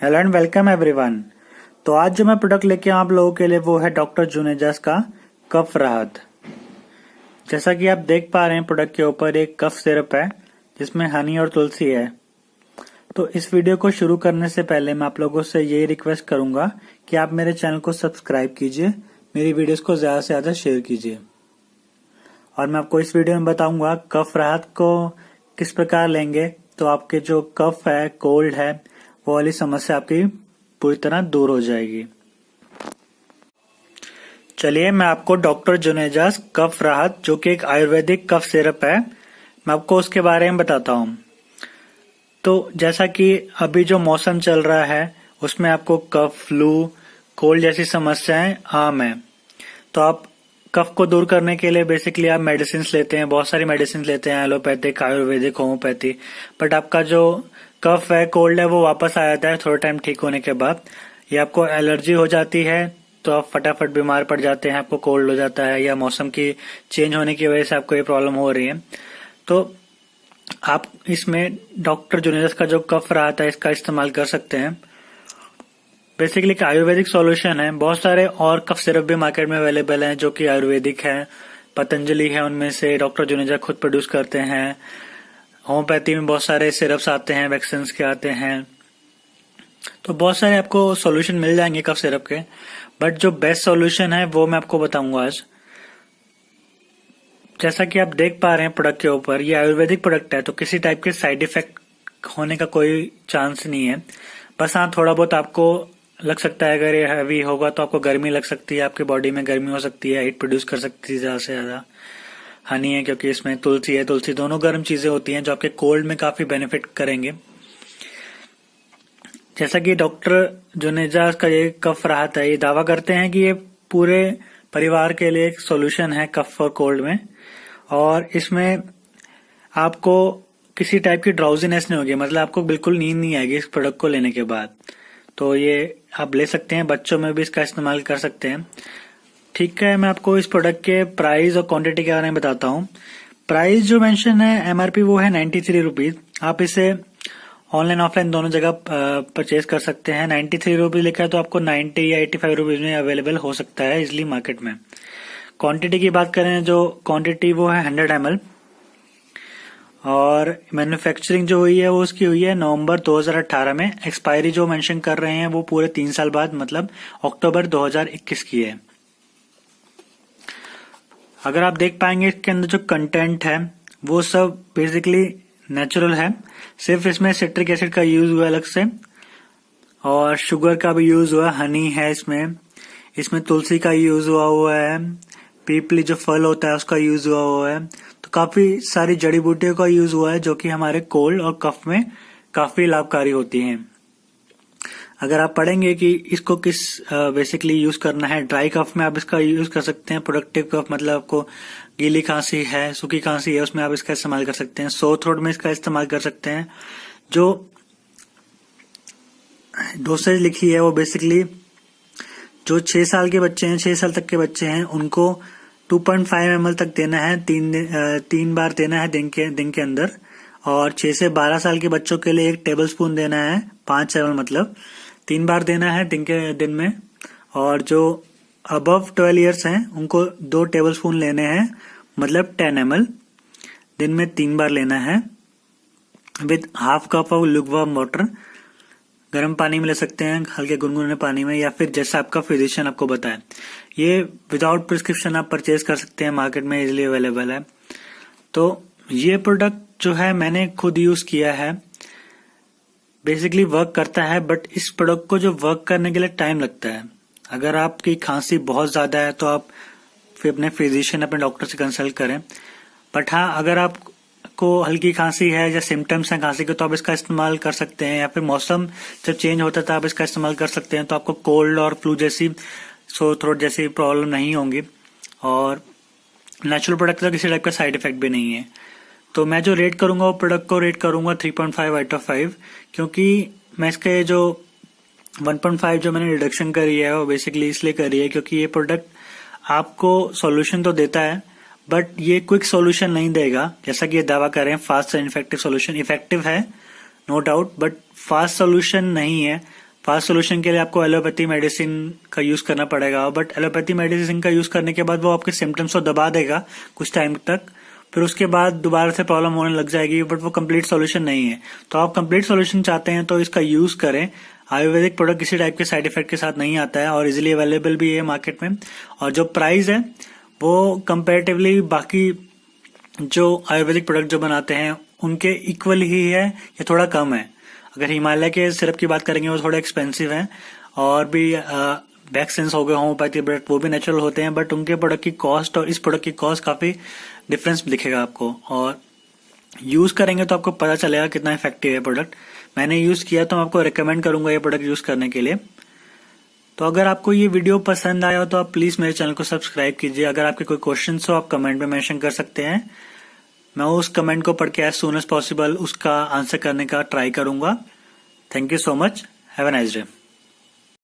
Hello and welcome everyone. तो आज जो मैं प्रोडक्ट लेके आया आप लोगों के लिए वो है डॉक्टर जुनेजास का कफ राहत। जैसा कि आप देख पा रहे हैं प्रोडक्ट के ऊपर एक कफ सिरप है जिसमें हनी और तुलसी है। तो इस वीडियो को शुरू करने से पहले मैं आप लोगों से यही रिक्वेस्ट करूंगा कि आप मेरे चैनल को सब्सक्राइब कीजिए, मेरी वीडियोस को ज्यादा से ज्यादा शेयर कीजिए। और मैं आपको इस वीडियो में बताऊंगा कफ राहत को किस प्रकार लेंगे तो आपके जो कफ है, कोल्ड है, वो वाली समस्या आपकी पूरी तरह दूर हो जाएगी। चलिए मैं आपको डॉक्टर जुनेजास कफ राहत जो कि एक आयुर्वेदिक कफ सिरप है, मैं आपको उसके बारे में बताता हूँ। तो जैसा कि अभी जो मौसम चल रहा है उसमें आपको कफ, फ्लू, कोल्ड जैसी समस्याएं आम है। तो आप कफ को दूर करने के लिए बेसिकली आप मेडिसिन लेते हैं, बहुत सारी मेडिसिन लेते हैं, एलोपैथिक, आयुर्वेदिक, होम्योपैथी। बट आपका जो कफ है, कोल्ड है, वो वापस आ जाता है थोड़ा टाइम ठीक होने के बाद। ये आपको एलर्जी हो जाती है तो आप फटाफट बीमार पड़ जाते हैं, आपको कोल्ड हो जाता है, या मौसम की चेंज होने की वजह से आपको ये प्रॉब्लम हो रही है। तो आप इसमें डॉक्टर जुनेजास का जो कफ राहत है इसका इस्तेमाल कर सकते हैं। बेसिकली एक आयुर्वेदिक सॉल्यूशन है। बहुत सारे और कफ सिरप भी मार्केट में अवेलेबल हैं जो कि आयुर्वेदिक है, पतंजलि है, उनमें से डॉक्टर जुनेजा खुद प्रोड्यूस करते हैं। होम्योपैथी में बहुत सारे सिरप्स आते हैं, वैक्सीन्स के आते हैं। तो बहुत सारे आपको सॉल्यूशन मिल जाएंगे कफ सिरप के, बट जो बेस्ट सॉल्यूशन है वो मैं आपको बताऊंगा आज। जैसा कि आप देख पा रहे हैं प्रोडक्ट के ऊपर, ये आयुर्वेदिक प्रोडक्ट है तो किसी टाइप के साइड इफेक्ट होने का कोई चांस नहीं है। बस हाँ, थोड़ा बहुत आपको लग सकता है, अगर ये हैवी होगा तो आपको गर्मी लग सकती है, आपकी बॉडी में गर्मी हो सकती है, हीट प्रोड्यूस कर सकती है ज्यादा से ज्यादा। हनी है क्योंकि इसमें तुलसी है, तुलसी दोनों गर्म चीजें होती हैं जो आपके कोल्ड में काफी बेनिफिट करेंगे। जैसा कि डॉक्टर जुनेजास का ये कफ राहत है, ये दावा करते हैं कि ये पूरे परिवार के लिए एक सॉल्यूशन है कफ और कोल्ड में। और इसमें आपको किसी टाइप की ड्राउजीनेस नहीं होगी, मतलब आपको बिल्कुल नींद नहीं आएगी इस प्रोडक्ट को लेने के बाद। तो ये आप ले सकते हैं, बच्चों में भी इसका इस्तेमाल कर सकते हैं। ठीक है, मैं आपको इस प्रोडक्ट के प्राइस और क्वांटिटी के बारे में बताता हूँ। प्राइस जो मेंशन है एमआरपी वो है 93 रुपीज। आप इसे ऑनलाइन ऑफलाइन दोनों जगह परचेज कर सकते हैं। 93 रुपीज लिखा है तो आपको 90 या 85 रुपीज में अवेलेबल हो सकता है इजिली मार्केट में। क्वांटिटी की बात करें, जो क्वांटिटी वो है 100 ml। और मैन्युफैक्चरिंग जो हुई है वो उसकी हुई है नवंबर 2018 में। एक्सपायरी जो मेंशन कर रहे हैं वो पूरे 3 साल बाद, मतलब अक्टूबर 2021 की है। अगर आप देख पाएंगे इसके अंदर जो कंटेंट है वो सब बेसिकली नेचुरल है। सिर्फ इसमें सिट्रिक एसिड का यूज हुआ अलग से, और शुगर का भी यूज हुआ, हनी है इसमें तुलसी का यूज हुआ है, पीपली जो फल होता है उसका यूज हुआ है। तो काफी सारी जड़ी बूटियों का यूज हुआ है जो कि हमारे कोल्ड और कफ में काफी लाभकारी होती हैं। अगर आप पढ़ेंगे कि इसको किस बेसिकली यूज करना है, ड्राई कफ में आप इसका यूज कर सकते हैं। प्रोडक्टिव कफ मतलब आपको गीली खांसी है, सूखी खांसी है, उसमें आप इसका इस्तेमाल कर सकते हैं। सोर थ्रोट में इसका इस्तेमाल कर सकते हैं। जो डोसेज लिखी है वो बेसिकली जो 6 साल के बच्चे हैं, 6 साल तक के बच्चे हैं, उनको 2.5 ml तक देना है, 3 बार देना है दिन के अंदर। और 6 से 12 साल के बच्चों के लिए 1 टेबल स्पून देना है, 5 ml, मतलब 3 बार देना है दिन में। और जो अबव 12 ईयर्स हैं उनको 2 टेबल स्पून लेने हैं, मतलब 10 ml दिन में 3 बार लेना है, with half cup of lukewarm water. गर्म पानी में ले सकते हैं, हल्के गुनगुने पानी में, या फिर जैसा आपका फिजिशियन आपको बताए। ये विदाउट प्रिस्क्रिप्शन आप परचेज कर सकते हैं, मार्केट में इजीली अवेलेबल है। तो ये प्रोडक्ट जो है मैंने खुद यूज किया है, बेसिकली वर्क करता है। बट इस प्रोडक्ट को जो वर्क करने के लिए टाइम लगता है। अगर आपकी खांसी बहुत ज्यादा है तो आप फिर अपने फिजिशियन, अपने डॉक्टर से कंसल्ट करें। बट हाँ, अगर आपको हल्की खांसी है या सिम्टम्स हैं खांसी के तो आप इसका इस्तेमाल कर सकते हैं, या फिर मौसम जब चेंज होता है तो आप इसका इस्तेमाल कर सकते हैं। तो आपको कोल्ड और फ्लू जैसी, सोर थ्रोट जैसी प्रॉब्लम नहीं होंगी। और नेचुरल प्रोडक्ट का किसी टाइप का साइड इफेक्ट भी नहीं है। तो मैं जो रेट करूंगा वो प्रोडक्ट को रेट करूंगा 3.5 आउट ऑफ 5, क्योंकि मैं इसके जो 1.5 जो मैंने रिडक्शन करी है वो बेसिकली इसलिए करी है क्योंकि ये प्रोडक्ट आपको सॉल्यूशन तो देता है, बट ये क्विक सॉल्यूशन नहीं देगा। जैसा कि ये दावा कर रहे हैं fast and effective solution, effective है no doubt, but fast solution नहीं है। फास्ट सोल्यूशन के लिए आपको एलोपैथी मेडिसिन का यूज करना पड़ेगा, बट एलोपैथी मेडिसिन का यूज करने के बाद वो आपके सिम्टम्स को दबा देगा कुछ टाइम तक, फिर उसके बाद दोबारा से प्रॉब्लम होने लग जाएगी, बट वो कंप्लीट सॉल्यूशन नहीं है। तो आप कंप्लीट सॉल्यूशन चाहते हैं तो इसका यूज करें। आयुर्वेदिक प्रोडक्ट किसी टाइप के साइड इफेक्ट के साथ नहीं आता है और इजिली अवेलेबल भी है मार्केट में, और जो प्राइस है वो कंपेरेटिवली बाकी जो आयुर्वेदिक प्रोडक्ट जो बनाते हैं उनके इक्वल ही है या थोड़ा कम है। अगर हिमालय के सिरप की बात करेंगे वो थोड़ा एक्सपेंसिव है, और भी वैक्सीन्स हो गए होम्योपैथी प्रोडक्ट वो भी नेचुरल होते हैं, बट उनके प्रोडक्ट की कॉस्ट और इस प्रोडक्ट की कॉस्ट काफी डिफरेंस दिखेगा आपको, और यूज करेंगे तो आपको पता चलेगा कितना इफेक्टिव है प्रोडक्ट। मैंने यूज किया तो मैं आपको रिकमेंड करूंगा ये प्रोडक्ट यूज करने के लिए। तो अगर आपको ये वीडियो पसंद आया हो तो आप प्लीज मेरे चैनल को सब्सक्राइब कीजिए। अगर आपके कोई क्वेश्चन हो आप कमेंट में मेंशन कर सकते हैं, मैं उस कमेंट को पढ़ के एज सून एज पॉसिबल उसका आंसर करने का ट्राई करूंगा। Thank you so much, have a nice day.